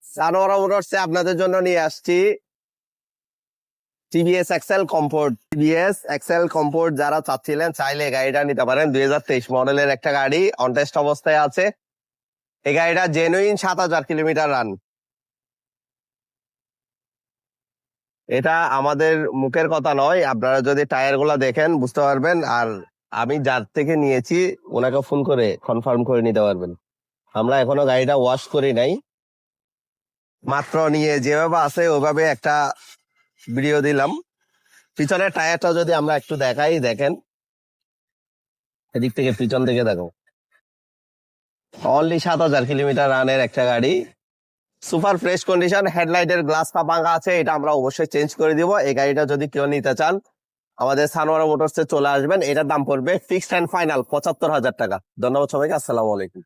সানোয়ারা মোটরসে আপনাদের জন্য নিয়ে আসছি TVS XL Comfort. TVS XL Comfort যারা চাচ্ছিলেন চাইলে গাড়িটা নিতে পারেন। 2023 মডেলের একটা গাড়ি, অনটেস্ট অবস্থায় আছে। এই গাড়িটা জেনুইন 7000 কিলোমিটার রান। এটা আমাদের মুখের কথা নয়, আপনারা যদি টায়ার গুলা দেখেন বুঝতে পারবেন। আর আমি যার থেকে নিয়েছি ওনাকে ফোন করে কনফার্ম করে নিতে পারবেন। আমরা এখনো গাড়িটা ওয়াশ করি নাই, মাত্র নিয়ে যেভাবে আছে ওইভাবে একটা ভিডিও দিলাম। পিছনের টায়ারটা যদি আমরা একটু দেখাই, দেখেন এদিক থেকে পিছন থেকে দেখো, অনলি 7000 কিলোমিটার রানের একটা গাড়ি, সুপার ফ্রেশ কন্ডিশন। হেডলাইটের গ্লাসটা ভাঙা আছে, এটা আমরা অবশ্যই চেঞ্জ করে দিব। এই গাড়িটা যদি কেউ নিতে চান আমাদের সানোয়ারা মোটরসে চলে আসবেন। এটার দাম পড়বে ফিক্সড এন্ড ফাইনাল 75,000 টাকা। ধন্যবাদ সবাইকে, আসসালামু আলাইকুম।